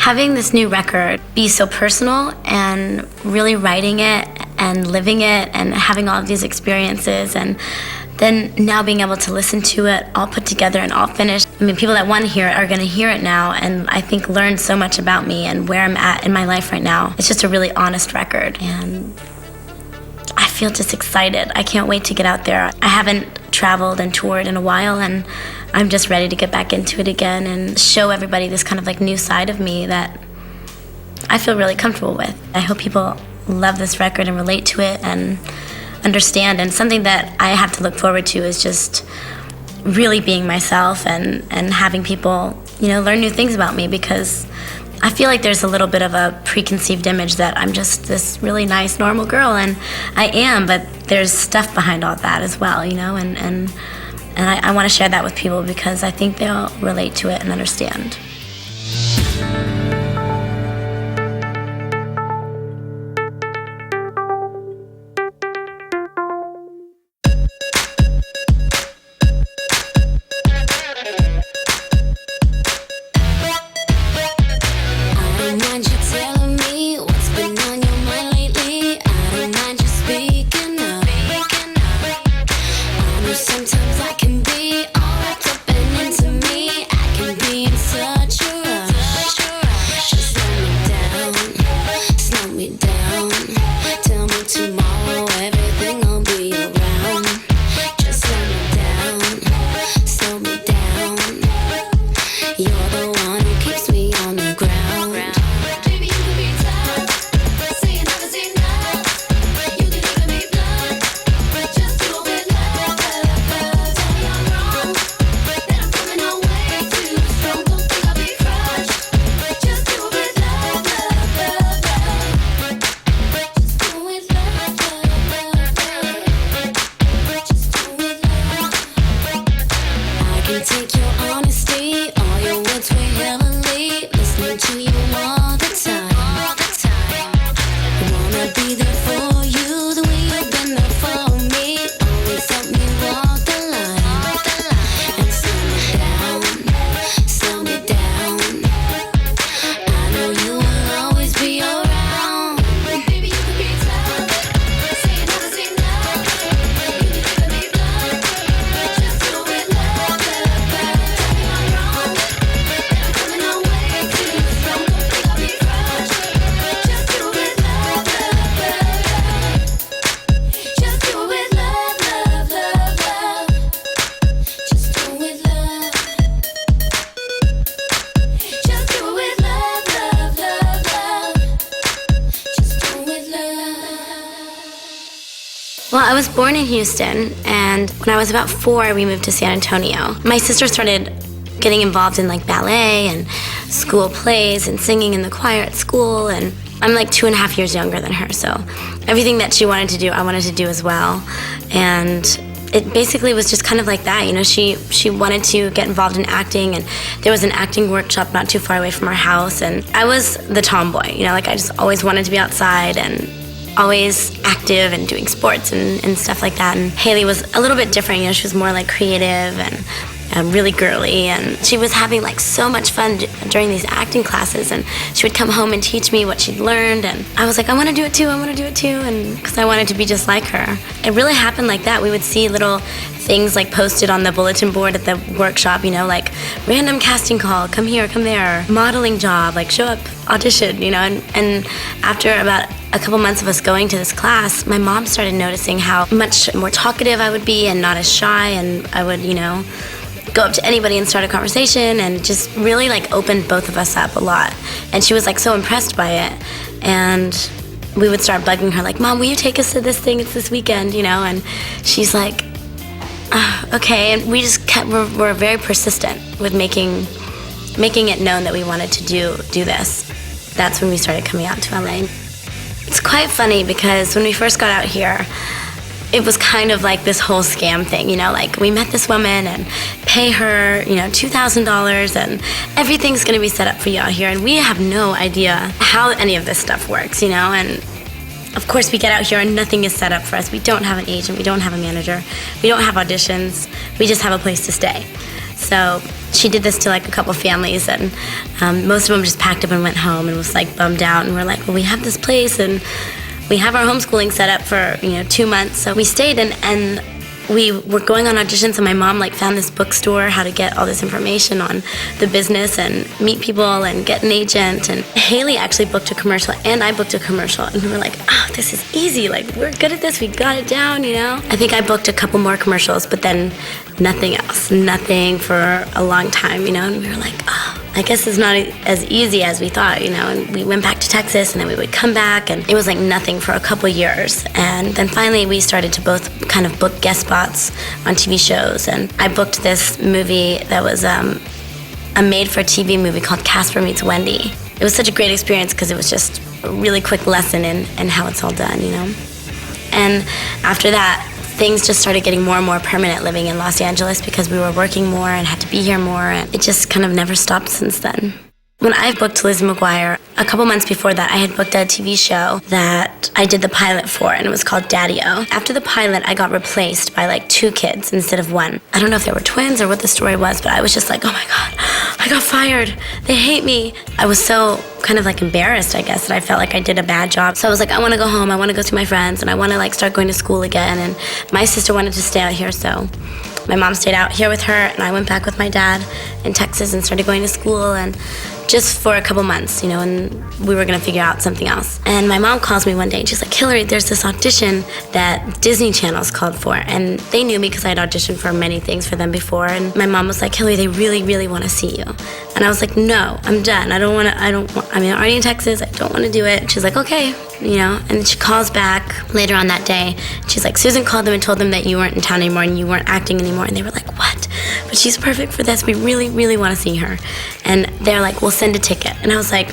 Having this new record be so personal and really writing it and living it and having all of these experiences, and then now being able to listen to it all put together and all finished. I mean, people that want to hear it are going to hear it now, and I think learn so much about me and where I'm at in my life right now. It's just a really honest record, and I feel just excited. I can't wait to get out there. I haven't traveled and toured in a while, and I'm just ready to get back into it again and show everybody this kind of like new side of me that I feel really comfortable with. I hope people love this record and relate to it and understand. And something that I have to look forward to is just really being myself and having people, learn new things about me, because I feel like there's a little bit of a preconceived image that I'm just this really nice, normal girl, and I am, but there's stuff behind all that as well, and I want to share that with people because I think they'll relate to it and understand. Well, I was born in Houston, and when I was about 4, we moved to San Antonio. My sister started getting involved in like ballet and school plays and singing in the choir at school, and I'm like 2.5 years younger than her, so everything that she wanted to do, I wanted to do as well. And it basically was just kind of like that, she wanted to get involved in acting, and there was an acting workshop not too far away from our house, and I was the tomboy, I just always wanted to be outside and always active and doing sports and stuff like that. And Haley was a little bit different, she was more like creative and really girly, and she was having like so much fun during these acting classes, and she would come home and teach me what she'd learned, and I was like, I want to do it too, and because I wanted to be just like her. It really happened like that. We would see little things like posted on the bulletin board at the workshop, like random casting call, come here, come there, modeling job, like show up, audition, and after about a couple months of us going to this class, my mom started noticing how much more talkative I would be and not as shy, and I would, go up to anybody and start a conversation, and just really like opened both of us up a lot. And she was like so impressed by it, and we would start bugging her like, Mom, will you take us to this thing? It's this weekend, and she's like, okay. And we just we're very persistent with making it known that we wanted to do this. That's when we started coming out to LA. It's quite funny because when we first got out here, it was kind of like this whole scam thing, like we met this woman and pay her, $2,000 and everything's gonna be set up for you out here, and we have no idea how any of this stuff works, and of course we get out here and nothing is set up for us. We don't have an agent, we don't have a manager, we don't have auditions, we just have a place to stay. So she did this to like a couple families, and most of them just packed up and went home and was like bummed out. And we're like, well, we have this place and we have our homeschooling set up for 2 months. So we stayed, and we were going on auditions, and my mom like found this bookstore, how to get all this information on the business and meet people and get an agent. And Haley actually booked a commercial, and I booked a commercial, and we were like, oh, this is easy, like we're good at this, we got it down. I think I booked a couple more commercials, but then nothing else, nothing for a long time, and we were like, oh, I guess it's not as easy as we thought, and we went back to Texas, and then we would come back, and it was like nothing for a couple years. And then finally we started to both kind of book guest spots on TV shows, and I booked this movie that was a made-for-TV movie called Casper Meets Wendy. It was such a great experience because it was just a really quick lesson in how it's all done, And after that, things just started getting more and more permanent living in Los Angeles because we were working more and had to be here more, and it just kind of never stopped since then. When I booked Lizzie McGuire, a couple months before that, I had booked a TV show that I did the pilot for, and it was called Daddy-O. After the pilot, I got replaced by like 2 kids instead of 1. I don't know if they were twins or what the story was, but I was just like, oh my God, I got fired. They hate me. I was so kind of like embarrassed, I guess, that I felt like I did a bad job. So I was like, I want to go home. I want to go see my friends, and I want to like start going to school again. And my sister wanted to stay out here, so my mom stayed out here with her, and I went back with my dad in Texas and started going to school, and just for a couple months, and we were gonna figure out something else. And my mom calls me one day and she's like, Hilary, there's this audition that Disney Channel's called for. And they knew me because I had auditioned for many things for them before. And my mom was like, Hilary, they really, really wanna see you. And I was like, no, I'm done. I'm already in Texas, I don't wanna do it. She's like, okay, and she calls back later on that day. She's like, Susan called them and told them that you weren't in town anymore and you weren't acting anymore. And they were like, what? But she's perfect for this. We really, really want to see her. And they're like, we'll send a ticket. And I was like,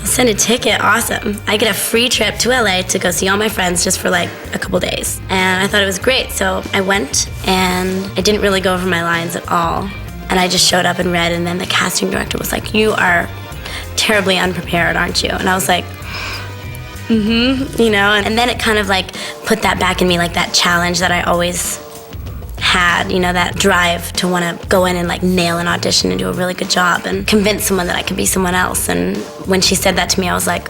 I'll send a ticket? Awesome. I get a free trip to LA to go see all my friends just for like a couple days. And I thought it was great. So I went, and I didn't really go over my lines at all. And I just showed up and read, and then the casting director was like, you are terribly unprepared, aren't you? And I was like, and then it kind of like put that back in me, like that challenge that I always had, that drive to want to go in and like nail an audition and do a really good job and convince someone that I could be someone else. And when she said that to me, I was like,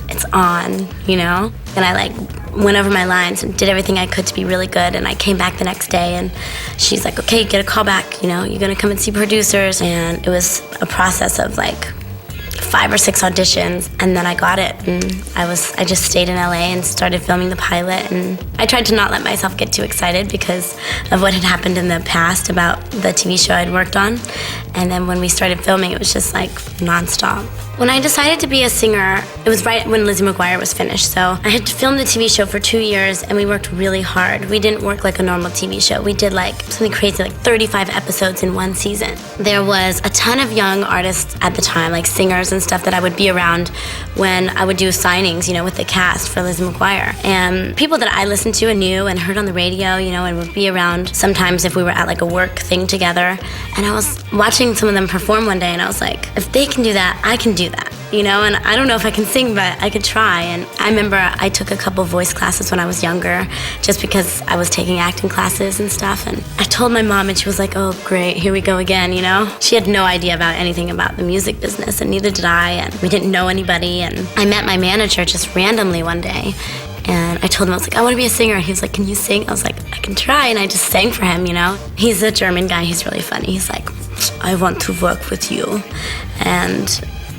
it's on, and I like went over my lines and did everything I could to be really good. And I came back the next day, and she's like, okay, get a call back, you're gonna come and see producers. And it was a process of like 5 or 6 auditions, and then I got it, and I just stayed in LA and started filming the pilot. And I tried to not let myself get too excited because of what had happened in the past about the TV show I'd worked on. And then when we started filming, it was just like nonstop. When I decided to be a singer, it was right when Lizzie McGuire was finished. So I had filmed the TV show for 2 years, and we worked really hard. We didn't work like a normal TV show. We did like something crazy, like 35 episodes in one season. There was a ton of young artists at the time, like singers and stuff, that I would be around when I would do signings, with the cast for Lizzie McGuire. And people that I listened to and knew and heard on the radio, and would be around sometimes if we were at like a work thing together. And I was watching some of them perform one day, and I was like, if they can do that, I can do that. And I don't know if I can sing, but I could try. And I remember I took a couple voice classes when I was younger, just because I was taking acting classes and stuff. And I told my mom, and she was like, oh, great, here we go again, She had no idea about anything about the music business, and neither did I, and we didn't know anybody. And I met my manager just randomly one day, and I told him, I was like, I want to be a singer. And he was like, can you sing? I was like, I can try. And I just sang for him, He's a German guy. He's really funny. He's like, I want to work with you. And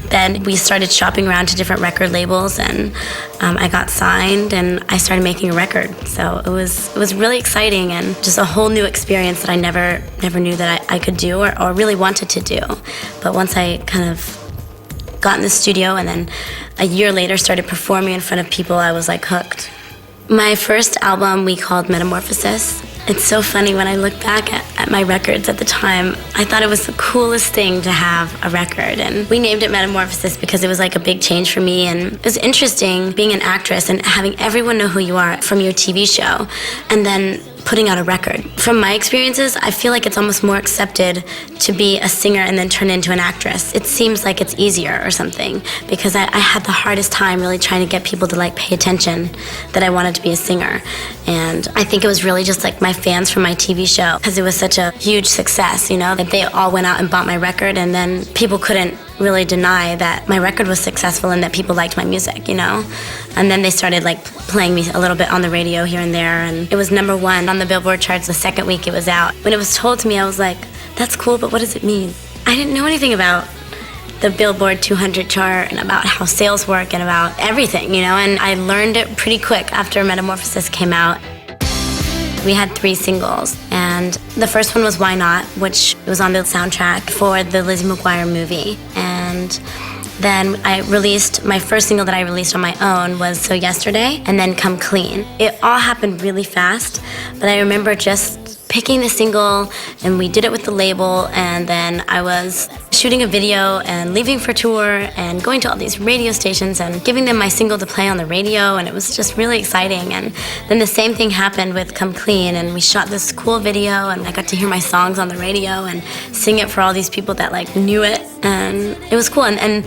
then we started shopping around to different record labels, and I got signed, and I started making a record. So it was really exciting, and just a whole new experience that I never knew that I could do or really wanted to do. But once I kind of got in the studio and then a year later started performing in front of people, I was like hooked. My first album we called Metamorphosis. It's so funny when I look back at my records at the time. I thought it was the coolest thing to have a record, and we named it Metamorphosis because it was like a big change for me. And it was interesting being an actress and having everyone know who you are from your TV show, and then putting out a record. From my experiences, I feel like it's almost more accepted to be a singer and then turn into an actress. It seems like it's easier or something, because I had the hardest time really trying to get people to like pay attention that I wanted to be a singer. And I think it was really just like my fans from my TV show, because it was such a huge success, you know, that they all went out and bought my record, and then people couldn't really deny that my record was successful and that people liked my music, you know? And then they started like playing me a little bit on the radio here and there, and it was #1 on the Billboard charts the second week it was out. When it was told to me, I was like, that's cool, but what does it mean? I didn't know anything about the Billboard 200 chart and about how sales work and about everything, you know? And I learned it pretty quick after Metamorphosis came out. We had 3 singles, and the first one was Why Not, which was on the soundtrack for the Lizzie McGuire movie. And then I released, my first single that I released on my own was So Yesterday, and then Come Clean. It all happened really fast, but I remember just picking the single, and we did it with the label, and then I was shooting a video and leaving for tour and going to all these radio stations and giving them my single to play on the radio, and it was just really exciting. And then the same thing happened with Come Clean, and we shot this cool video, and I got to hear my songs on the radio and sing it for all these people that like knew it, and it was cool. And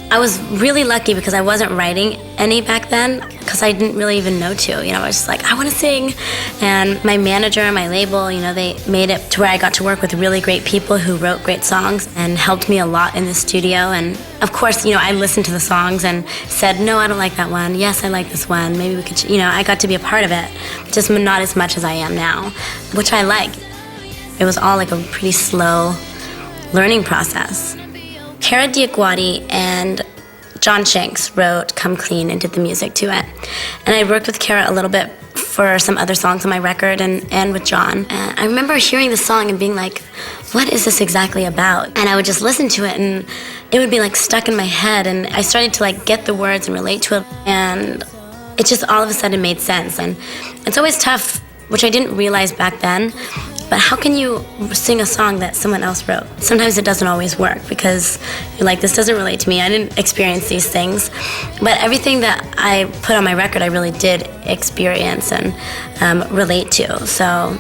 I was really lucky because I wasn't writing any back then, because I didn't really even know to. You know, I was just like, I want to sing. And my manager and my label, you know, they made it to where I got to work with really great people who wrote great songs and helped me a lot in the studio. And of course, you know, I listened to the songs and said, no, I don't like that one. Yes, I like this one. Maybe we could, you know, I got to be a part of it, just not as much as I am now, which I like. It was all like a pretty slow learning process. Kara Diaguati and John Shanks wrote Come Clean and did the music to it. And I worked with Kara a little bit for some other songs on my record, and with John. And I remember hearing the song and being like, what is this exactly about? And I would just listen to it, and it would be like stuck in my head, and I started to like get the words and relate to it, and it just all of a sudden made sense. And it's always tough, which I didn't realize back then, but how can you sing a song that someone else wrote? Sometimes it doesn't always work, because you're like, this doesn't relate to me. I didn't experience these things. But everything that I put on my record, I really did experience and relate to. So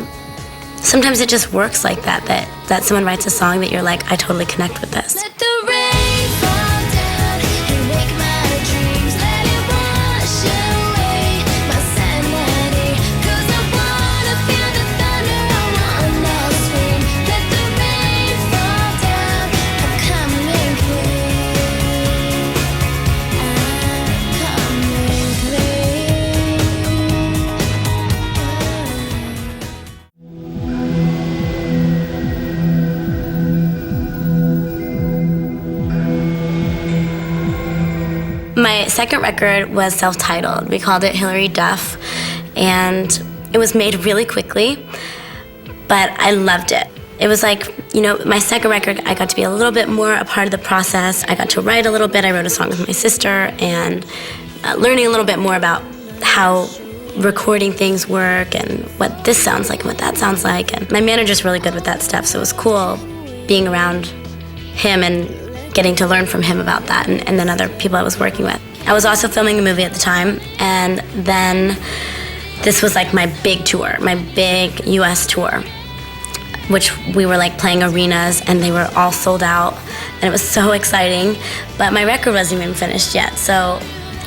sometimes it just works like that, that someone writes a song that you're like, I totally connect with this. Let the rain fall down and wake my dreams. Let it wash away my sanity. 'Cause I wanna feel the thunder, I wanna scream. Let the rain fall down, I'm coming clean. I'm coming clean. My second record was self-titled. We called it Hilary Duff, and it was made really quickly, but I loved it. It was like, you know, my second record, I got to be a little bit more a part of the process. I got to write a little bit. I wrote a song with my sister, and learning a little bit more about how recording things work and what this sounds like and what that sounds like. And my manager's really good with that stuff, so it was cool being around him and getting to learn from him about that, and then other people I was working with. I was also filming a movie at the time, and then this was like my big tour, my big US tour, which we were like playing arenas, and they were all sold out, and it was so exciting, but my record wasn't even finished yet. So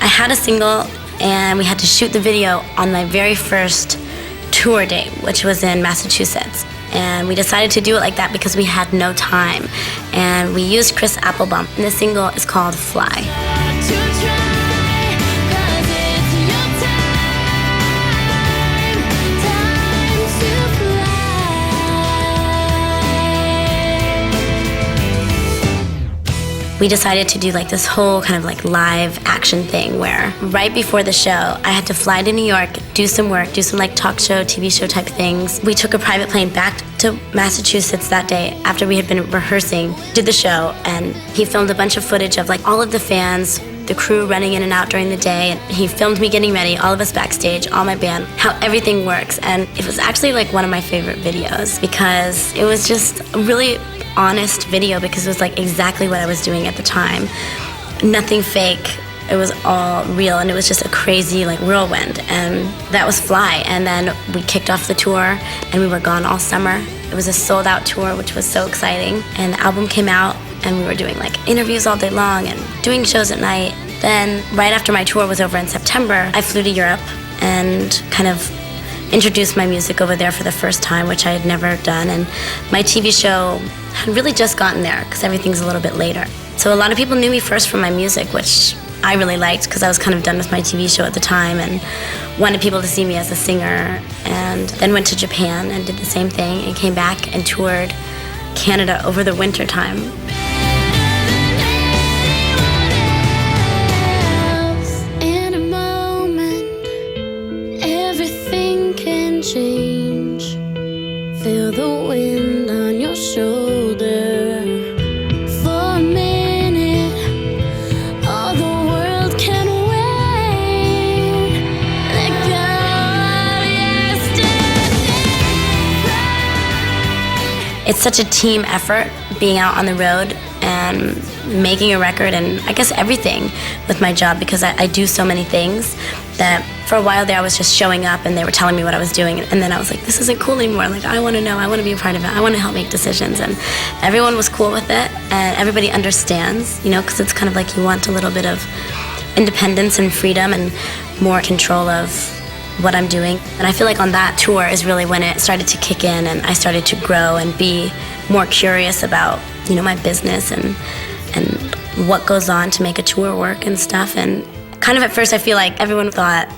I had a single, and we had to shoot the video on my very first tour date, which was in Massachusetts. And we decided to do it like that because we had no time. And we used Chris Applebaum. And the single is called Fly. We decided to do like this whole kind of like live action thing where right before the show, I had to fly to New York, do some work, do some like talk show, TV show type things. We took a private plane back to Massachusetts that day after we had been rehearsing, did the show, and he filmed a bunch of footage of like all of the fans, the crew running in and out during the day. And he filmed me getting ready, all of us backstage, all my band, how everything works. And it was actually like one of my favorite videos because it was just a really honest video because it was like exactly what I was doing at the time. Nothing fake, it was all real, and it was just a crazy like whirlwind. And that was Fly. And then we kicked off the tour, and we were gone all summer. It was a sold out tour, which was so exciting. And the album came out, and we were doing like interviews all day long and doing shows at night. Then right after my tour was over in September, I flew to Europe and kind of introduced my music over there for the first time, which I had never done. And my TV show had really just gotten there because everything's a little bit later. So a lot of people knew me first from my music, which I really liked because I was kind of done with my TV show at the time and wanted people to see me as a singer. And then went to Japan and did the same thing and came back and toured Canada over the winter time. In a moment, everything can change. Feel the wind on your shoulder. For a minute, all the world can wait. Let go of yesterday. It's such a team effort being out on the road and making a record, and I guess everything with my job, because I do so many things that for a while there I was just showing up and they were telling me what I was doing, and then I was like, this isn't cool anymore. Like, I want to know, I want to be a part of it, I want to help make decisions. And everyone was cool with it, and everybody understands, you know, because it's kind of like you want a little bit of independence and freedom and more control of what I'm doing. And I feel like on that tour is really when it started to kick in, and I started to grow and be more curious about, you know, my business and what goes on to make a tour work and stuff. And kind of at first I feel like everyone thought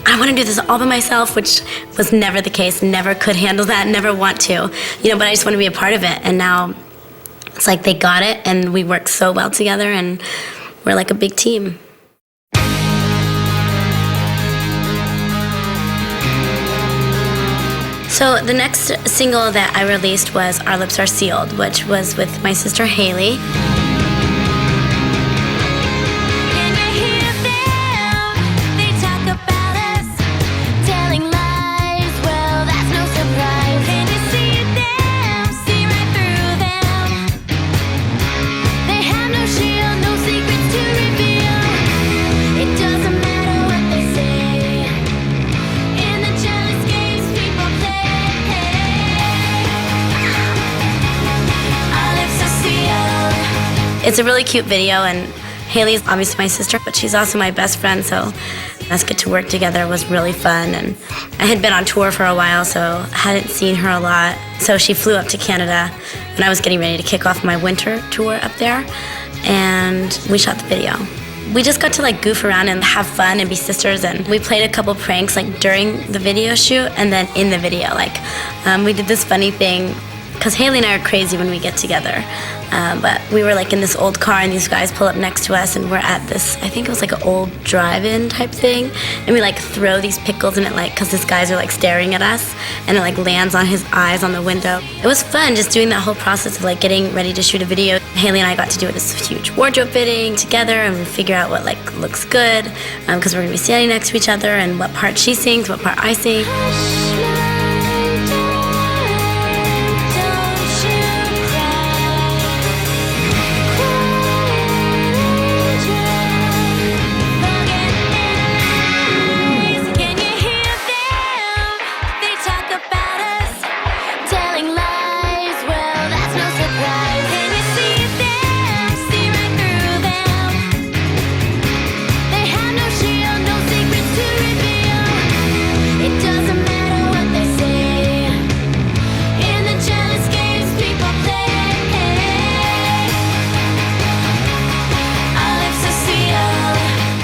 I want to do this all by myself, which was never the case. Never could handle that, never want to, you know, but I just want to be a part of it. And now it's like they got it, and we work so well together, and we're like a big team. So the next single that I released was Our Lips Are Sealed, which was with my sister Haley. Can you hear them? They talk about us, telling lies. Well, that's no surprise. Can you see them? See right through them. They have no shield, no secrets to reveal. It doesn't matter what they say. In the jealous games people play. Our lips are sealed. It's a really cute video, and Haley's obviously my sister, but she's also my best friend, so us get to work together was really fun. And I had been on tour for a while, so hadn't seen her a lot. So she flew up to Canada when I was getting ready to kick off my winter tour up there, and we shot the video. We just got to like goof around and have fun and be sisters, and we played a couple pranks like during the video shoot and then in the video. Like we did this funny thing, because Haley and I are crazy when we get together. But we were like in this old car, and these guys pull up next to us, and we're at this, I think it was like an old drive-in type thing, and we like throw these pickles in it, like, because these guys are like staring at us, and it like lands on his eyes on the window. It was fun just doing that whole process of like getting ready to shoot a video. Haley and I got to do this huge wardrobe fitting together, and we figure out what like looks good, because we're gonna be standing next to each other, and what part she sings, what part I sing. Hush, my darling, don't you cry. Quiet angel, forget enemies. Can you hear them? They talk about us, telling lies. Well, that's no surprise. Can you see them? See right through them. They have no shield, no secrets to reveal. It doesn't matter what they say. In the jealous games people play. Our lips are sealed.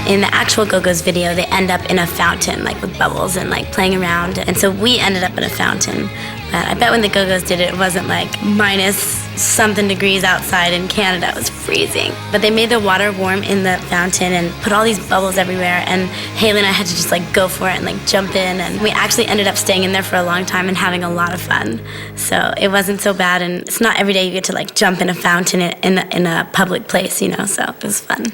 In the actual Go-Go's video, they end up in a fountain, like with bubbles and like playing around. And so we ended up in a fountain. But I bet when the Go-Go's did it, it wasn't like minus something degrees outside in Canada. It was freezing. But they made the water warm in the fountain and put all these bubbles everywhere. And Haley and I had to just like go for it and like jump in. And we actually ended up staying in there for a long time and having a lot of fun. So it wasn't so bad. And it's not every day you get to like jump in a fountain in a public place, you know, so it was fun.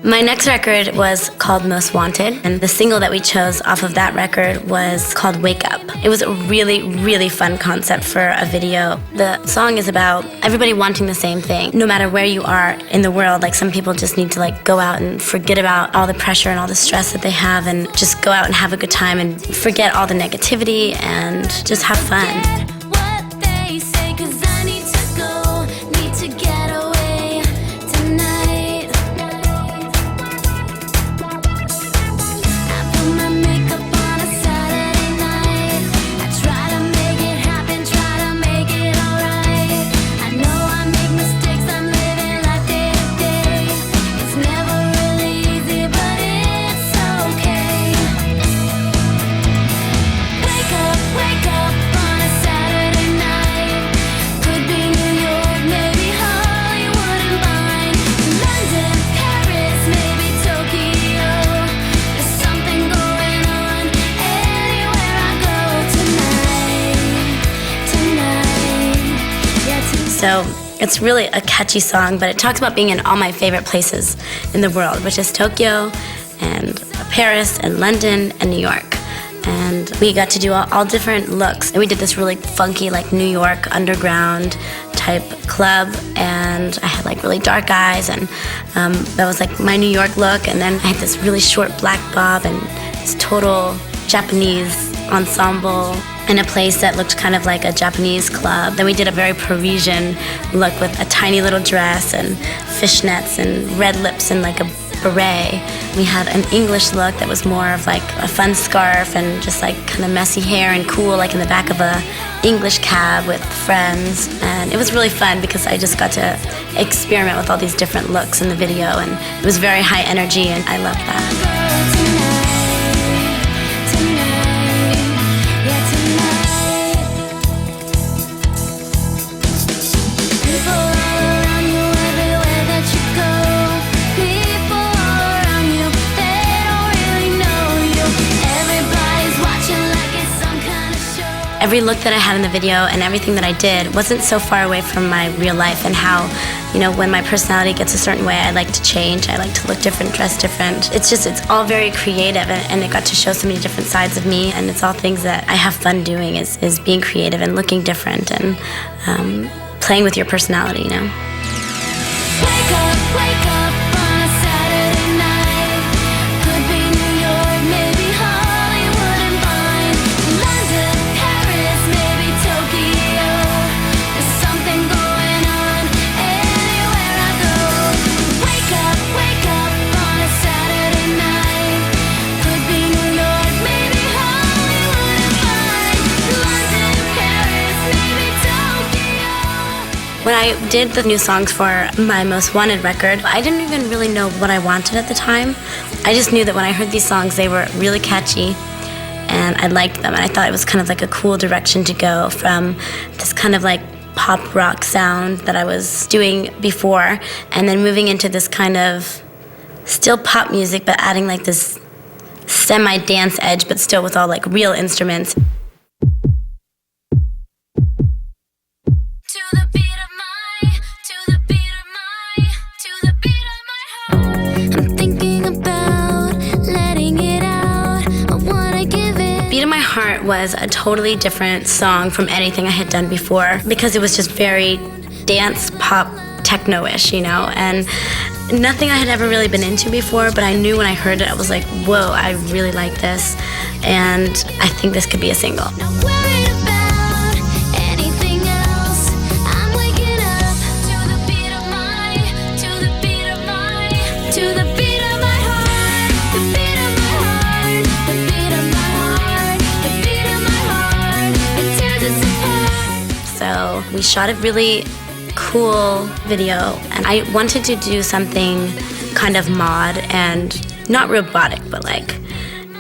My next record was called Most Wanted, and the single that we chose off of that record was called Wake Up. It was a really, really fun concept for a video. The song is about everybody wanting the same thing. No matter where you are in the world, like some people just need to like go out and forget about all the pressure and all the stress that they have and just go out and have a good time and forget all the negativity and just have fun. What they say, 'cause I need to go, need to get away tonight. I put my makeup on a Saturday night. I try to make it happen, try to make it alright. I know I make mistakes, I'm living life day to day. It's never really easy, but it's okay. Wake up on a Saturday night. Could be New York, maybe Hollywood and Vine. London, Paris, maybe Tokyo. There's something going on anywhere I go tonight. Yeah, tonight. So it's really a catchy song, but it talks about being in all my favorite places in the world, which is Tokyo and Paris and London and New York. And we got to do all different looks. And we did this really funky, like New York underground type club. And I had like really dark eyes, and that was like my New York look. And then I had this really short black bob and this total Japanese ensemble in a place that looked kind of like a Japanese club. Then we did a very Parisian look with a tiny little dress and fishnets and red lips and like a beret. We had an English look that was more of like a fun scarf and just like kind of messy hair and cool, like in the back of a English cab with friends. And it was really fun because I just got to experiment with all these different looks in the video, and it was very high energy, and I loved that. Every look that I had in the video and everything that I did wasn't so far away from my real life, and how, you know, when my personality gets a certain way, I like to change. I like to look different, dress different. It's all very creative, and it got to show so many different sides of me, and it's all things that I have fun doing is being creative and looking different and playing with your personality, you know? Wake up on a Saturday night. Could be New York, maybe Hollywood and Vine. London, Paris, maybe Tokyo. There's something going on anywhere I go. Wake up on a Saturday night. Could be New York, maybe Hollywood and Vine. London, Paris, maybe Tokyo. When I did the new songs for my Most Wanted record, I didn't even really know what I wanted at the time. I just knew that when I heard these songs, they were really catchy, and I liked them, and I thought it was kind of like a cool direction to go from this kind of like pop rock sound that I was doing before, and then moving into this kind of still pop music, but adding like this semi-dance edge, but still with all like real instruments. To the beat of my, to the beat of my, to the beat of my heart. I'm thinking about letting it out. I wanna give it. Beat of My Heart was a totally different song from anything I had done before, because it was just very dance, pop, techno-ish, you know, and nothing I had ever really been into before, but I knew when I heard it, I was like, whoa, I really like this, and I think this could be a single. Not worried about anything else. I'm waking up to the beat of my, to the beat of my, to the beat of my heart, the beat of my heart, the beat of my heart, the beat of my heart. It tears us apart. So we shot a really cool video, and I wanted to do something kind of mod and not robotic, but like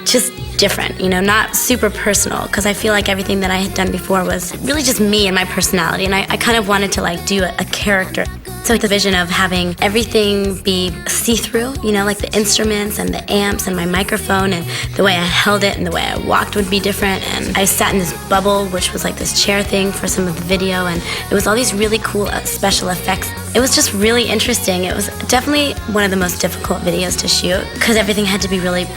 just different, you know, not super personal, because I feel like everything that I had done before was really just me and my personality, and I kind of wanted to like do a character. So the vision of having everything be see-through, you know, like the instruments and the amps and my microphone, and the way I held it and the way I walked would be different. And I sat in this bubble, which was like this chair thing for some of the video, and it was all these really cool special effects It was just really interesting. It was definitely one of the most difficult videos to shoot because everything had to be really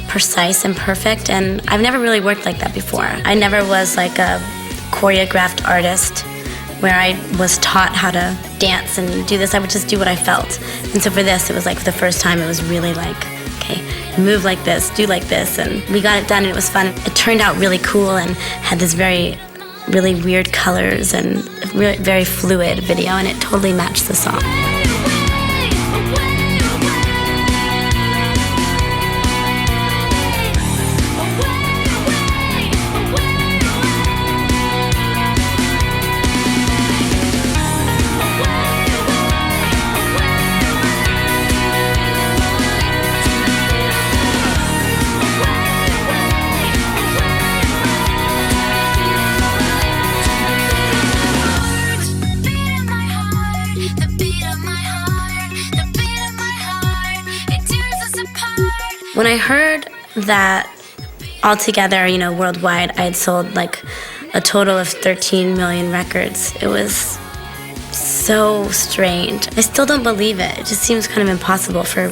precise and perfect, and I've never really worked like that before. I never was like a choreographed artist where I was taught how to dance and do this. I would just do what I felt. And so for this, it was like for the first time, it was really like, okay, move like this, do like this, and we got it done, and it was fun. It turned out really cool and had this really weird colors and very fluid video, and it totally matched the song. When I heard that altogether, worldwide, I had sold like a total of 13 million records, it was so strange. I still don't believe it. It just seems kind of impossible for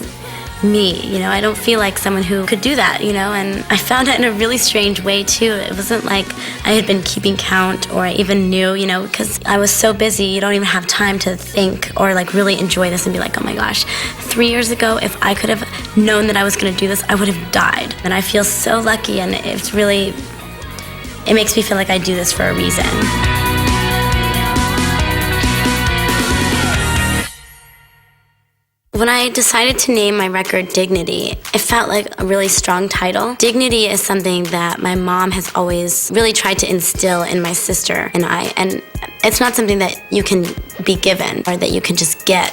me, I don't feel like someone who could do that, and I found it in a really strange way too. It wasn't like I had been keeping count or I even knew, because I was so busy, you don't even have time to think or like really enjoy this and be like, oh my gosh, 3 years ago, if I could have known that I was gonna do this, I would have died. And I feel so lucky, and it makes me feel like I do this for a reason. When I decided to name my record Dignity, it felt like a really strong title. Dignity is something that my mom has always really tried to instill in my sister and I, and it's not something that you can be given or that you can just get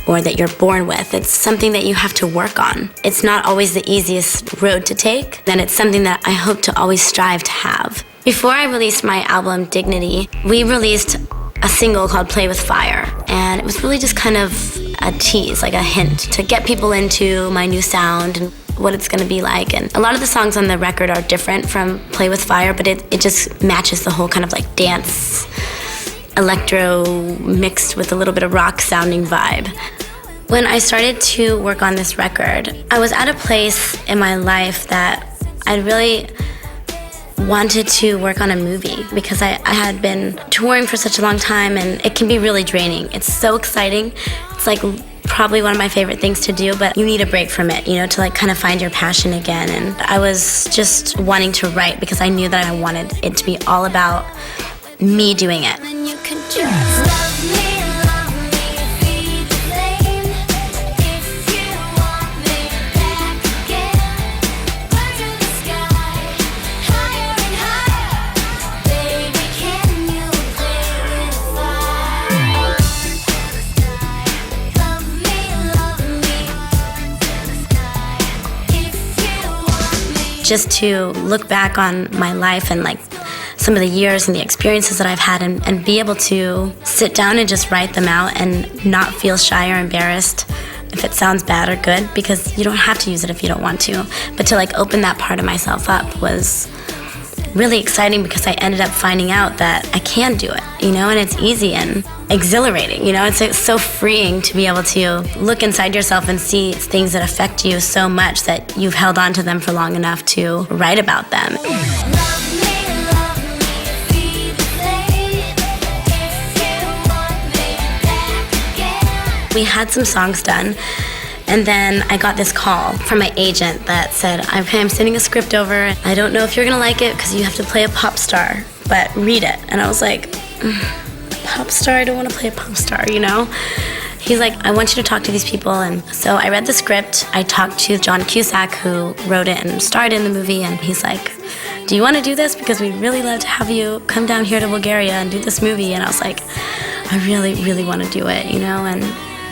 or that you're born with. It's something that you have to work on. It's not always the easiest road to take, and it's something that I hope to always strive to have. Before I released my album Dignity, we released a single called Play With Fire, and it was really just kind of a tease, like a hint to get people into my new sound and what it's gonna be like. And a lot of the songs on the record are different from Play With Fire, but it just matches the whole kind of like dance, electro mixed with a little bit of rock sounding vibe. When I started to work on this record, I was at a place in my life that I really wanted to work on a movie because I had been touring for such a long time, and it can be really draining. It's so exciting. It's like probably one of my favorite things to do, but you need a break from it, to like kind of find your passion again. And I was just wanting to write because I knew that I wanted it to be all about me doing it. And you can just love me, feed the flame. If you want me back again, burn to the sky, higher and higher. Baby, can you play with fire? Love me, burn to the sky. If you want me. Just to look back on my life and like some of the years and the experiences that I've had, and be able to sit down and just write them out and not feel shy or embarrassed if it sounds bad or good, because you don't have to use it if you don't want to. But to like open that part of myself up was really exciting because I ended up finding out that I can do it, and it's easy and exhilarating, it's so freeing to be able to look inside yourself and see things that affect you so much that you've held on to them for long enough to write about them. We had some songs done, and then I got this call from my agent that said, okay, I'm sending a script over. I don't know if you're gonna like it because you have to play a pop star, but read it. And I was like, pop star? I don't want to play a pop star, He's like, I want you to talk to these people. And so I read the script. I talked to John Cusack, who wrote it and starred in the movie, and he's like, do you want to do this? Because we'd really love to have you come down here to Bulgaria and do this movie. And I was like, I really, really want to do it, And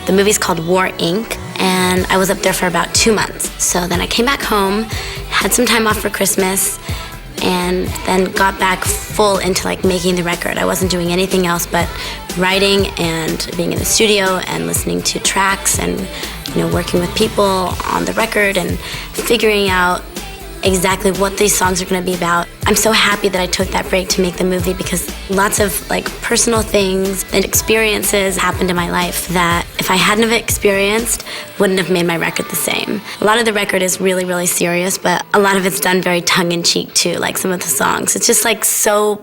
the movie's called War, Inc., and I was up there for about 2 months. So then I came back home, had some time off for Christmas, and then got back full into like making the record. I wasn't doing anything else but writing and being in the studio and listening to tracks and working with people on the record and figuring out exactly what these songs are going to be about. I'm so happy that I took that break to make the movie because lots of like personal things and experiences happened in my life that if I hadn't have experienced, wouldn't have made my record the same. A lot of the record is really, really serious, but a lot of it's done very tongue-in-cheek too, like some of the songs. It's just like so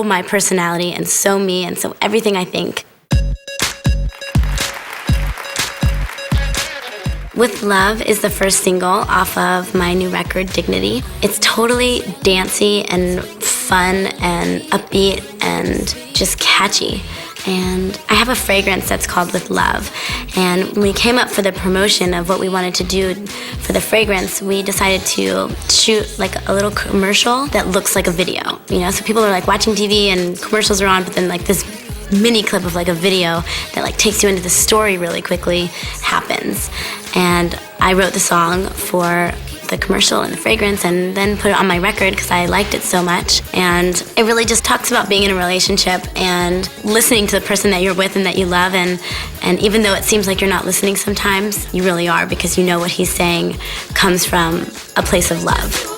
my personality and so me and so everything I think. With Love is the first single off of my new record, Dignity. It's totally dancey and fun and upbeat and just catchy. And I have a fragrance that's called With Love. And when we came up for the promotion of what we wanted to do for the fragrance, we decided to shoot like a little commercial that looks like a video. You know, so people are like watching TV and commercials are on, but then like this mini clip of like a video that like takes you into the story really quickly happens. And I wrote the song for the commercial and the fragrance and then put it on my record because I liked it so much. And it really just talks about being in a relationship and listening to the person that you're with and that you love. And even though it seems like you're not listening sometimes, you really are because you know what he's saying comes from a place of love.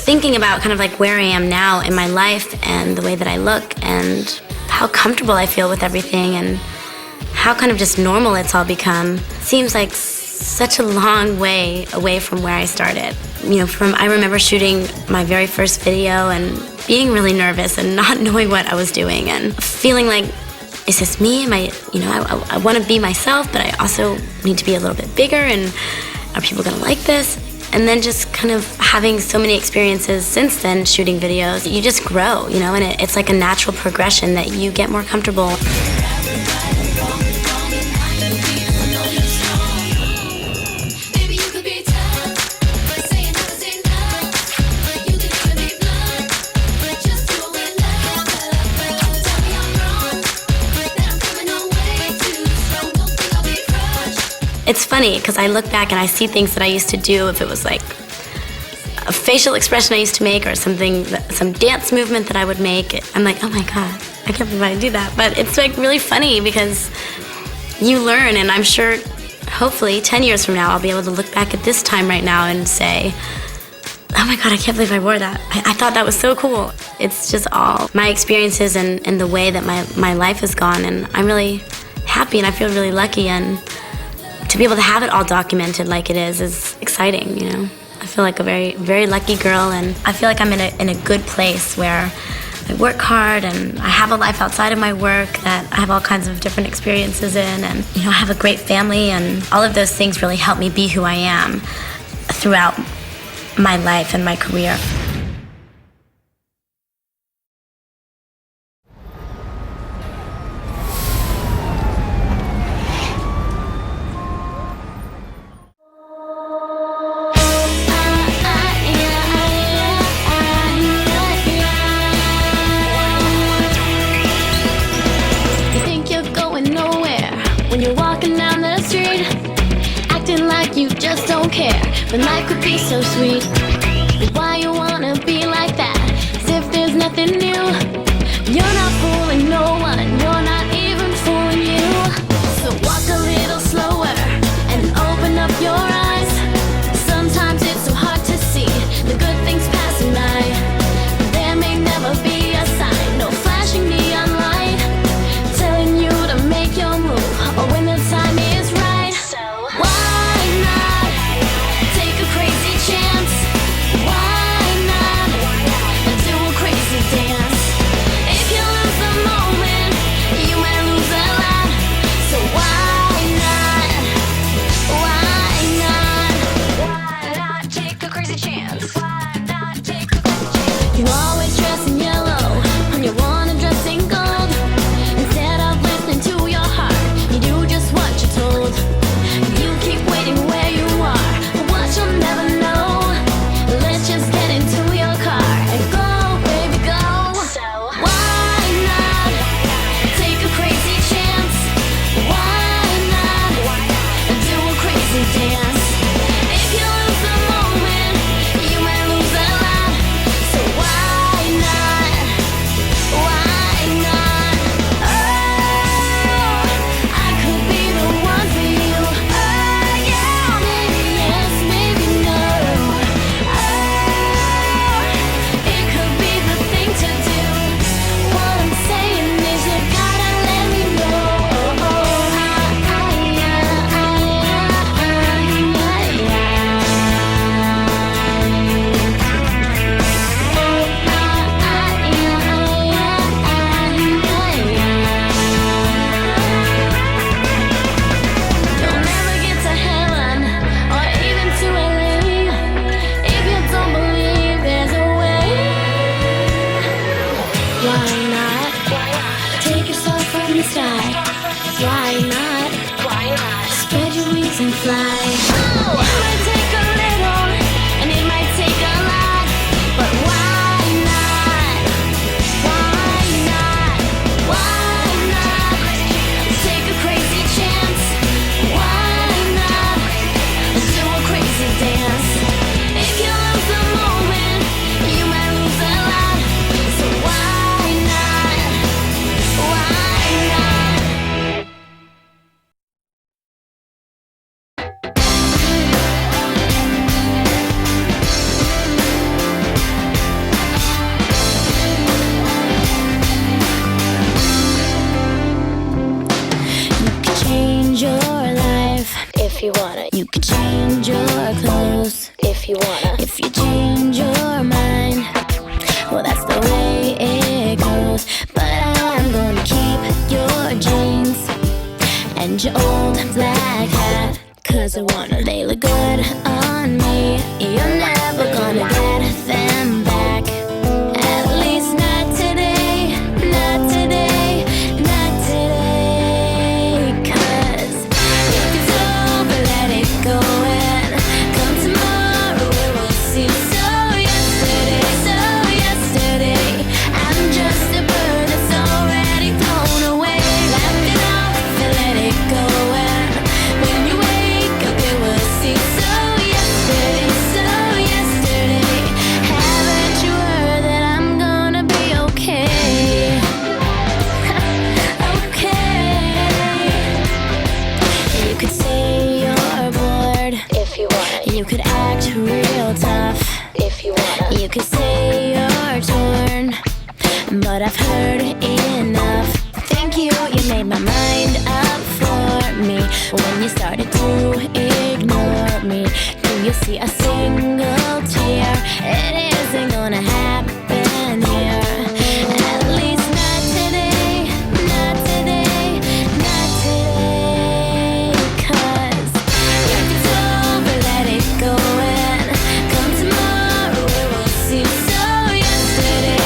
Thinking about kind of like where I am now in my life and the way that I look and how comfortable I feel with everything and how kind of just normal it's all become seems like such a long way away from where I started. You know, I remember shooting my very first video and being really nervous and not knowing what I was doing and feeling like, is this me? Am I, you know, I want to be myself, but I also need to be a little bit bigger and are people going to like this? And then just kind of having so many experiences since then shooting videos, you just grow, you know, and it's like a natural progression that you get more comfortable. It's funny because I look back and I see things that I used to do, if it was like a facial expression I used to make or something, some dance movement that I would make. I'm like, oh my God, I can't believe I do that. But it's like really funny because you learn, and I'm sure hopefully 10 years from now I'll be able to look back at this time right now and say, oh my God, I can't believe I wore that. I thought that was so cool. It's just all my experiences and the way that my life has gone, and I'm really happy and I feel really lucky, and to be able to have it all documented like it is exciting, you know. I feel like a very, very lucky girl, and I feel like I'm in a good place where I work hard and I have a life outside of my work that I have all kinds of different experiences in, and you know, I have a great family, and all of those things really help me be who I am throughout my life and my career. When you're walking down the street, acting like you just don't care, when life could be so sweet. But why you wanna be like that, as if there's nothing new? You're not fooling no one, you're not even fooling you. So walk a little slower and open up your eyes. Sometimes it's so hard to see the good things passing by. There may never be a sign, no flashing neon light telling you to make your move, or when the time is right. So why not take a crazy chance? Why not do a crazy dance? If you lose the moment, the sky. Why not? Why not? Spread your wings and fly. Oh! It might take a little, and it might take a lot, but why not? Why not? Why not? Take a crazy chance. Why not? Do a crazy dance. If you lose the moment, you might lose a lot. So why not? Why not? You could change your life if you wanna. You could change your clothes if you wanna. If you change your mind, well, that's the way it goes. But I'm gonna keep your jeans and your old black hat, 'cause I wanna. They look good on me. You're never gonna get them back. At least not today, not today, not today. 'Cause if it's over, let it go, and come tomorrow it will seem so yesterday, I'm just a bird that's already flown away. Laugh it off and let it go, and when you wake up it will seem so yesterday. Haven't you heard that I'm gonna be okay? Okay. You could say you're bored if you want. You could act real tough if you want. You could say you're torn, but I've heard enough. Thank you, you made my mind up for me. When you started to ignore me, do you see a single tear? It isn't gonna happen here. At least not today, not today, not today. 'Cause if it's over, let it go, and come tomorrow it will seem so yesterday.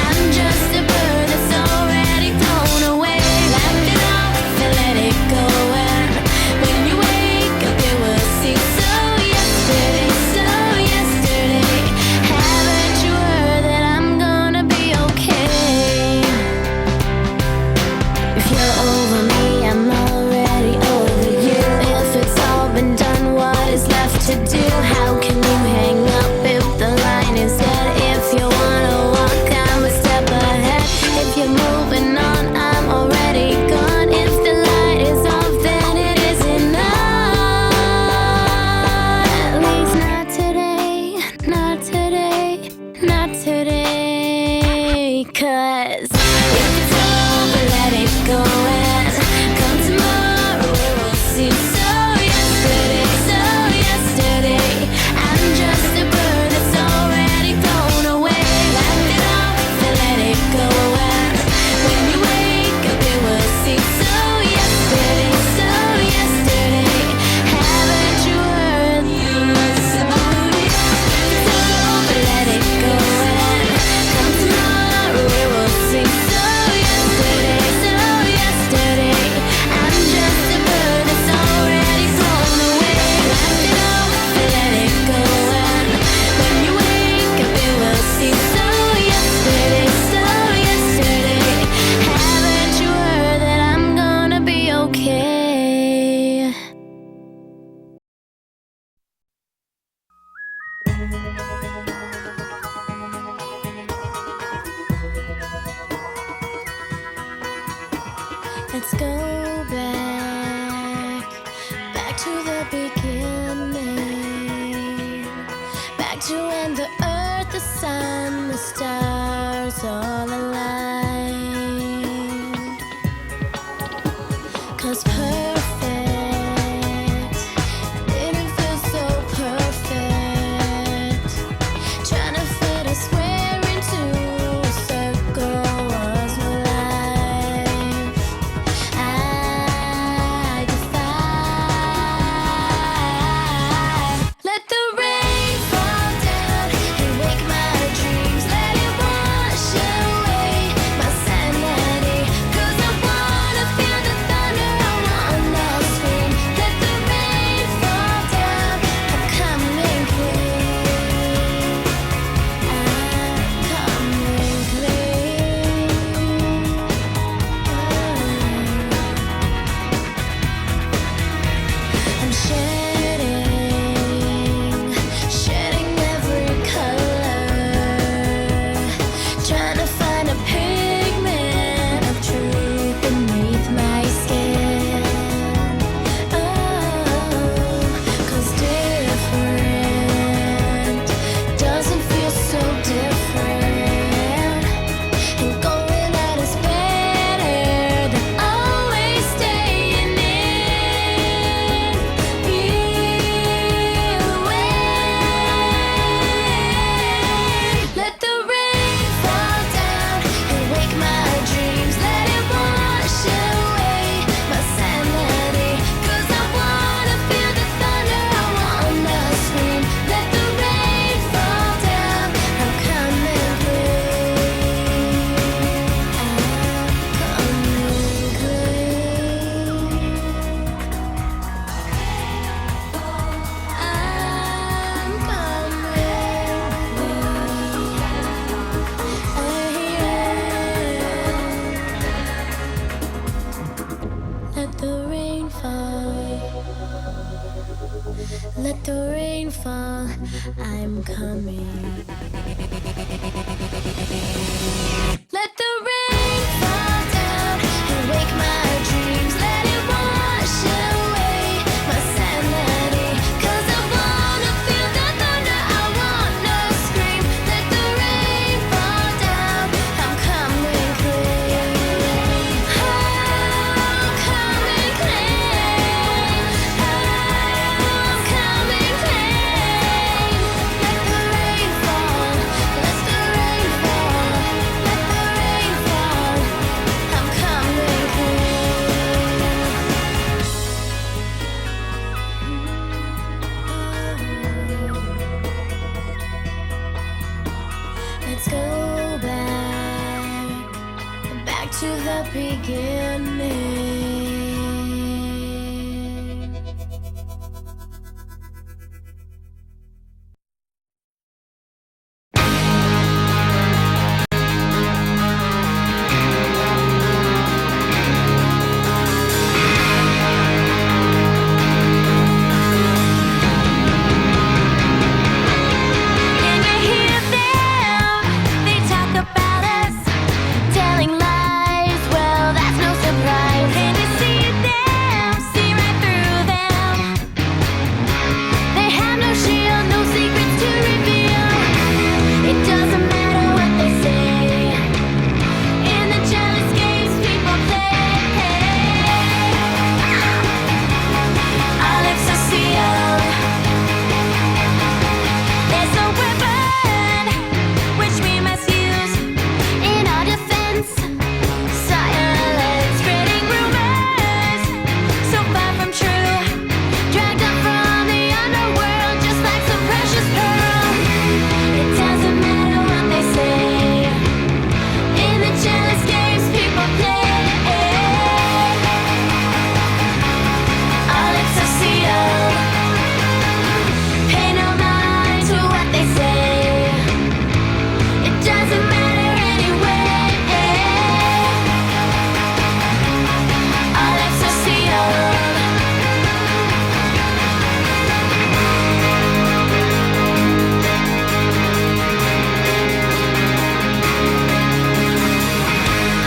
I'm just a bird that's already flown away. Laugh it off and let it go, and when you wake up it will seem so yesterday. Haven't you heard that I'm gonna be okay? If you're over me, I'm already over you. If it's all been done, what is left to do? How can you hang up if the line is dead? If you wanna walk, I'm a step ahead. If you're moving on, I'm already gone. If the light is off, then it isn't on. At least not today, not today, not today. 'Cause if it's over, let it go, and come tomorrow it will seem so yesterday. I'm just a bird that's already flown away. Laugh it off and let it go, and when you wake up it will seem so yesterday. Haven't you heard? It's over, let it go, and come tomorrow it will seem so yesterday. I'm just a bird that's already flown away. Laugh it off and let it go, and when you wake up it will seem so yesterday. Haven't you heard that I'm gonna be okay? Let's go back to the beginning, back to when the earth, the sun, the stars all aligned. 'Cause perfect didn't feel so perfect. Trying to fit a square into a circle was my life. I Let the rain fall, I'm coming. Let the rain fall down and wake my dreams. Let it wash away my sanity. 'Cause I wanna feel the thunder, I wanna scream. Let the rain fall down, I'm coming clean. I'm coming clean. I'm coming clean. Let the rain fall, let the rain fall, let the rain fall. I'm coming clean. Let's go back to the beginning. Can you hear them? They talk about us, telling lies. Well, that's no surprise. Can you see them? See right through them. They have no shield, no secrets to reveal. It doesn't matter what they say. In the jealous games people play, our lips are sealed. There's a weapon which we must use in our defense. Silence, spreading rumors so far from true. Dragged up from the underworld just like some precious pearl. It doesn't matter what they say. In the jealous games people play, our lips are sealed. Pay no mind to what they say. It doesn't matter anyway. Our lips are sealed.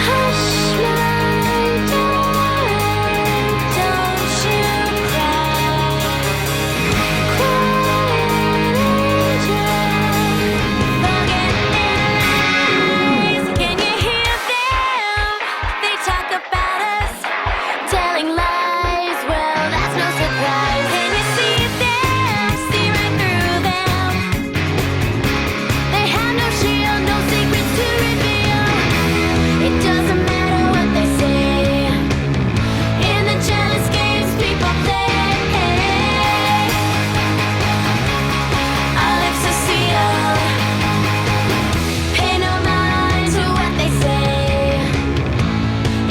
Hush, my darling, don't you cry. Quiet angel, can you hear them? They talk about us, telling lies. Well, that's no surprise. Can you see them? See right through them. They have no shield, no secrets to reveal. It doesn't matter what they say. In the jealous games people play, our lips are sealed. Pay no mind to what they say.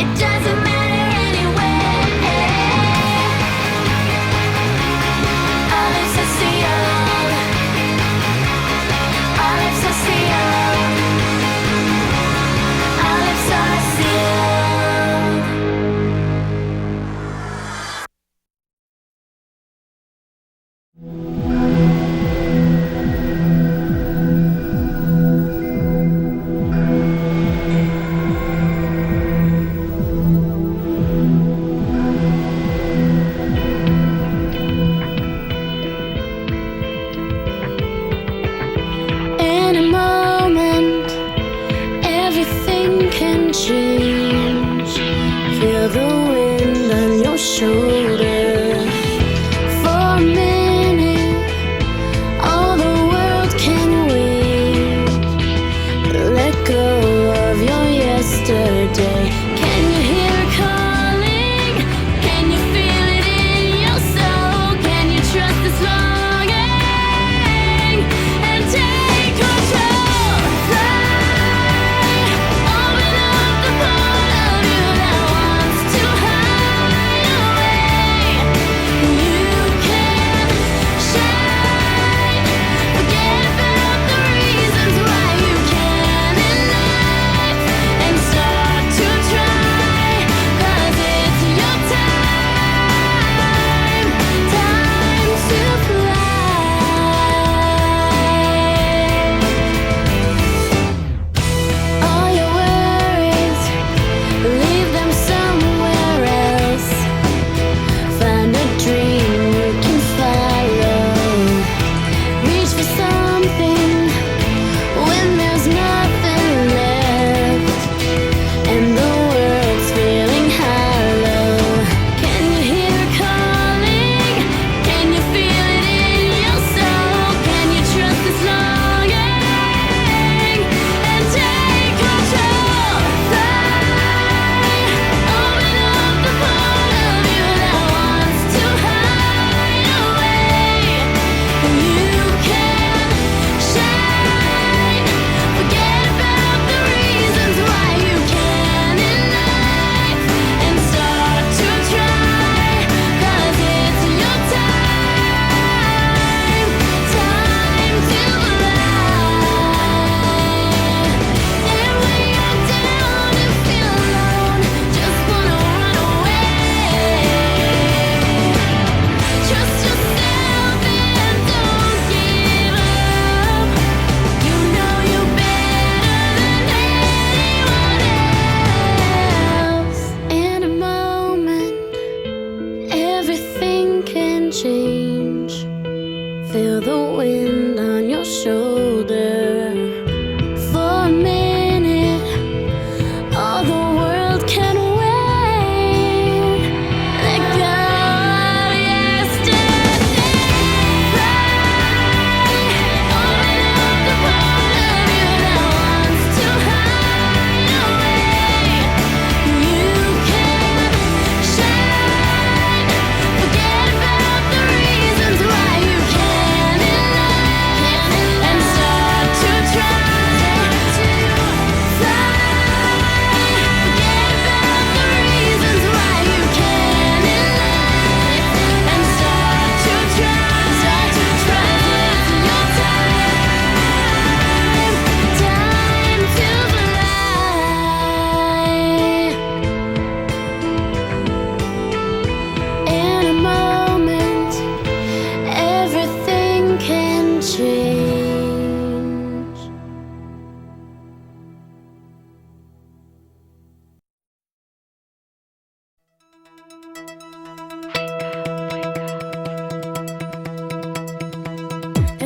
It doesn't matter anyway. Our lips are sealed. Our lips are sealed. Our lips are sealed. In a moment, everything can change. Feel the wind on your shoulder. For a minute, all the world can wait. Let go of your yesterday. Can you hear it calling? Can you feel it in your soul? Can you trust this longing and take control? Fly, open up the part of you that wants to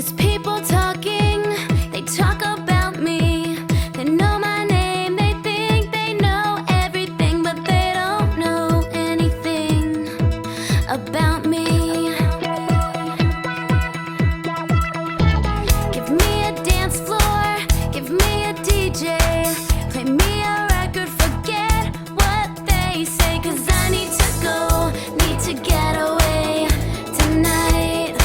There's people talking, they talk about me. They know my name, they think they know everything, but they don't know anything about me. Give me a dance floor, give me a DJ, play me a record, forget what they say, 'cause I need to go, need to get away tonight.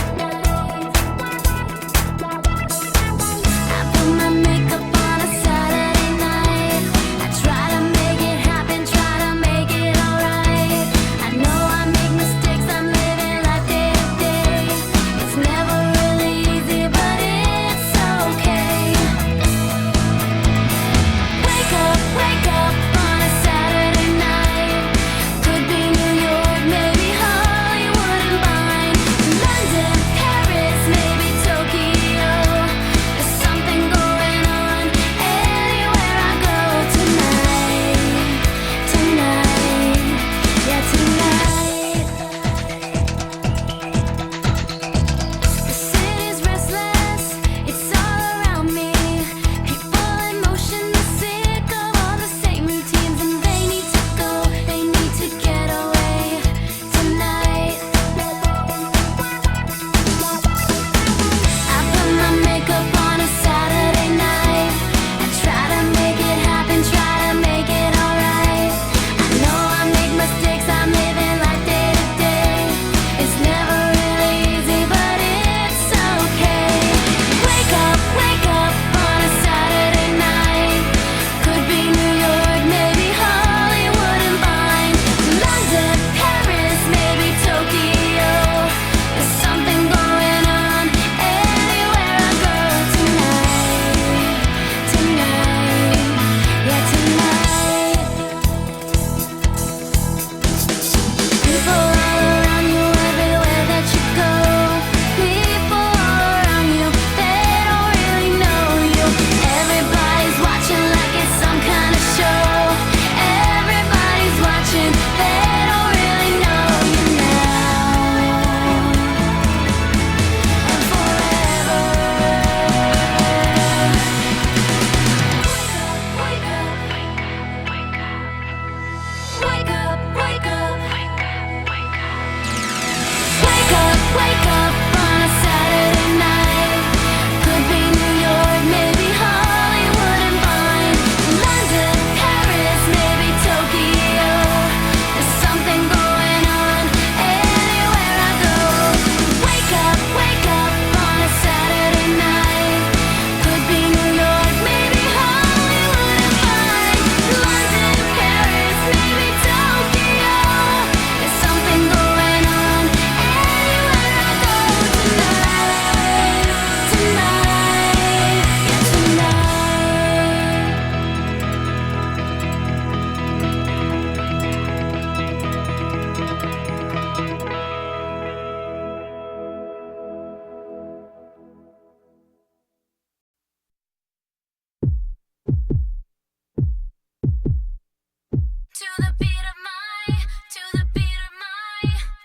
I put my makeup on a Saturday night. I try to make it happen, try to make it alright. I know I make mistakes, I'm living life day to day. It's never really easy, but it's okay. Wake up on a Saturday night. Could be New York, maybe Hollywood and Vine, London, Paris, maybe Tokyo. There's something going on anywhere I go tonight, yeah tonight. The city's restless, it's all around me. People in motion, sick of all the same routines, and they need to go, they need to get away tonight. I put my makeup on a Saturday night. I try to make it happen, try to make it alright. I know I make mistakes, I'm living life day to day. It's never really easy, but it's okay. Wake up on a Saturday night. Could be New York, maybe Hollywood and Vine, London, Paris, maybe Tokyo. There's something going on anywhere I go tonight, yeah tonight. People all around you, everywhere that you go. People all around you, they don't really know you. Everybody's watching like it's some kind of show. Everybody's watching, they don't really know you now and forever. Wake up, wake up, wake up. Wake up on a Saturday night. Could be New York, maybe Hollywood and Vine, London, Paris, maybe Tokyo. There's something going on anywhere I go. Wake up on a Saturday night. Could be New York, maybe Hollywood and Vine, London, Paris, maybe Tokyo. There's something going on anywhere I go tonight, yeah tonight. To the beat of my, to the beat of my,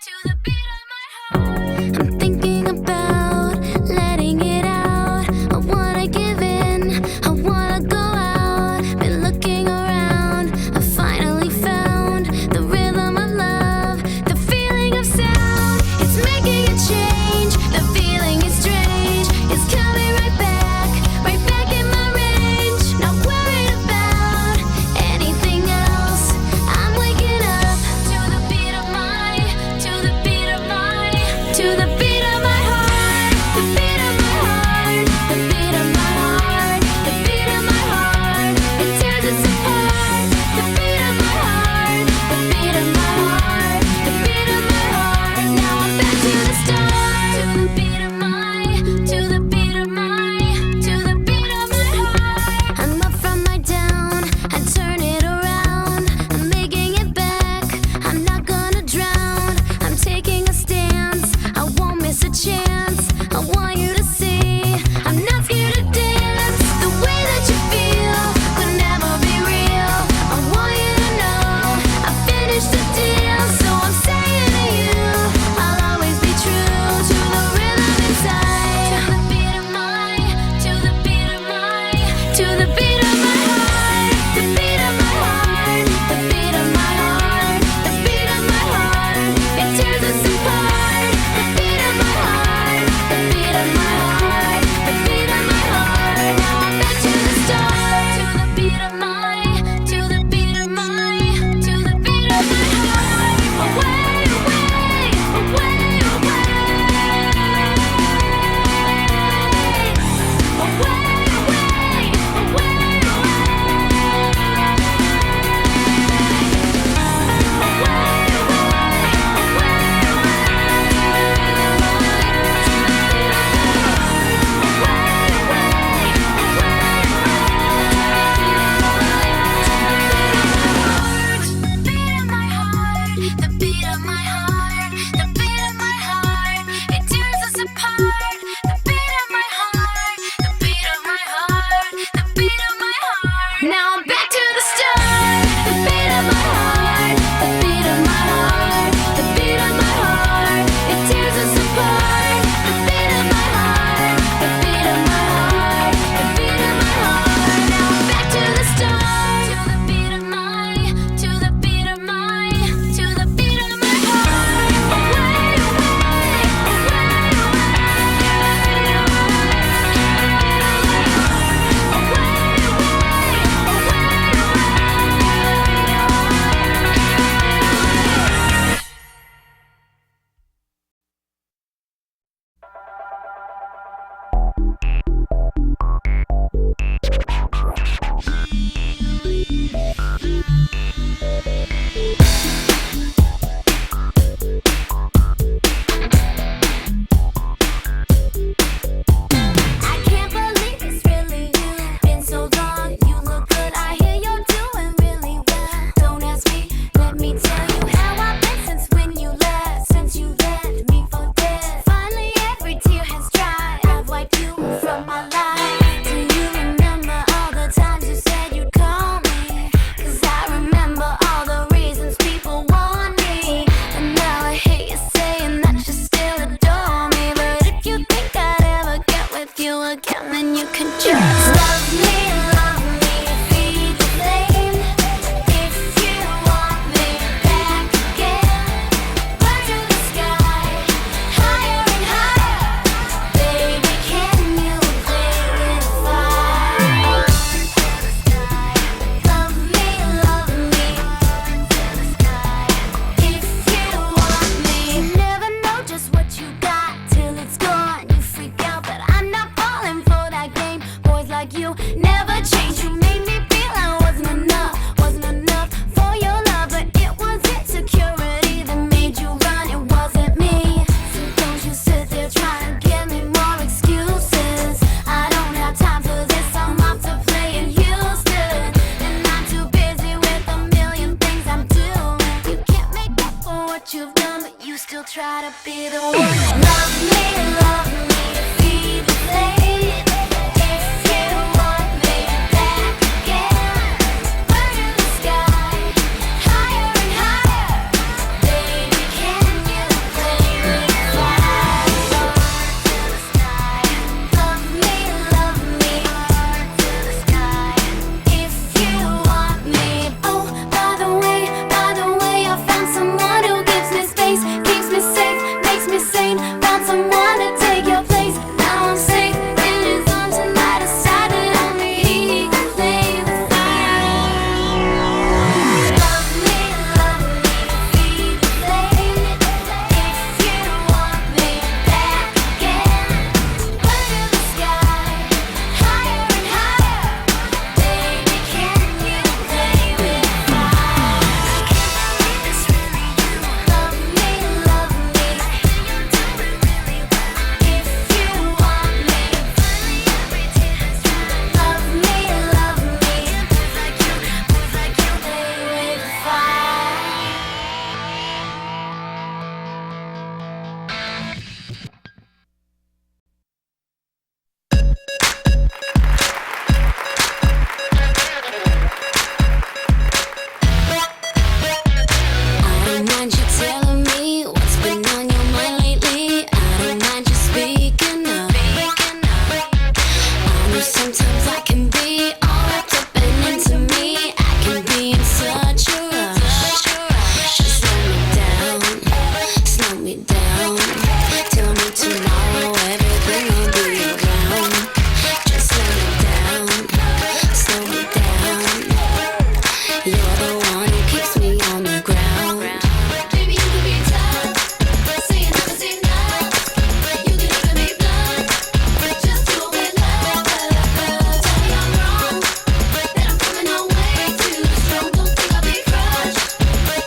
to the beat of my heart. I'm thinking about letting it out. I wanna give in, I wanna go out. Been looking around, I finally found the rhythm of love, the feeling of sound. It's making a change, the feeling is strange. It's coming right back in my range. Not worried about anything else. I'm what you've done, but you still try to be the one. Love me, feed the flame. If you want me back again, burn in the sky, higher and higher. Baby, can you play with fire? To the sky. Love me, to the sky. If you want me. Oh, by the way, I found someone who gives me space, keeps me safe, makes me sane. Found someone to take your place. Now I'm safe in his arms, and I decided only he can play the fire. Love me, feed the flame. If you want me back again, burn in the sky, higher and higher. Baby, can you play with fire? I can't believe it's really you. Love me, you do it really well. If you want me, finally every tear has dried. Love me, moves like you, play with fire. I don't mind you telling me what's been on your mind lately. I don't mind you speaking up. I know sometimes I can be all wrapped up and into me. I can be in such a rush. Just slow me down. Tell me tomorrow everything will be around. Just slow me down. You're the one who keeps me on the ground. Baby, you can be tough, say you never say enough. You can even be blunt, just do it with love. Tell me I'm wrong, that I'm coming on way too strong. Don't think I'll be crushed,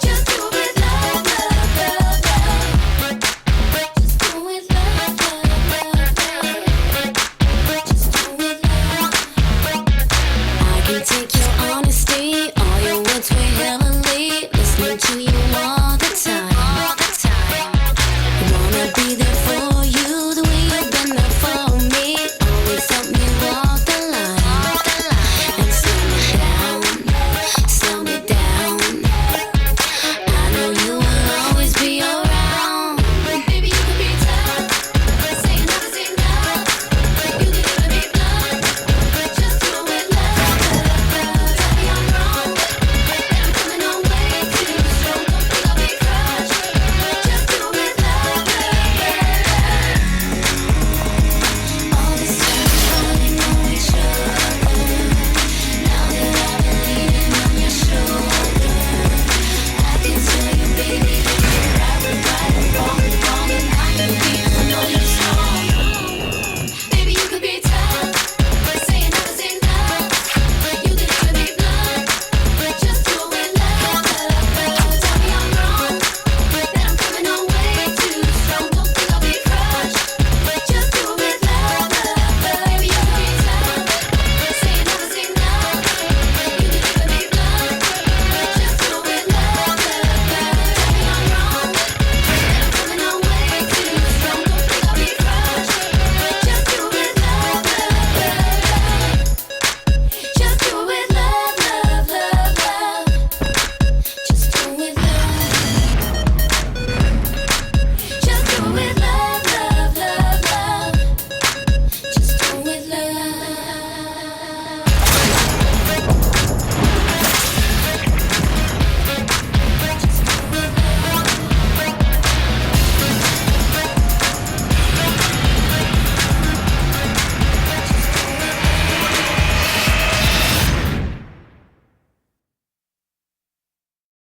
just do it with love. Just do it with love. Just do it with love. I can take your honesty, all your words were heavenly. Listening to you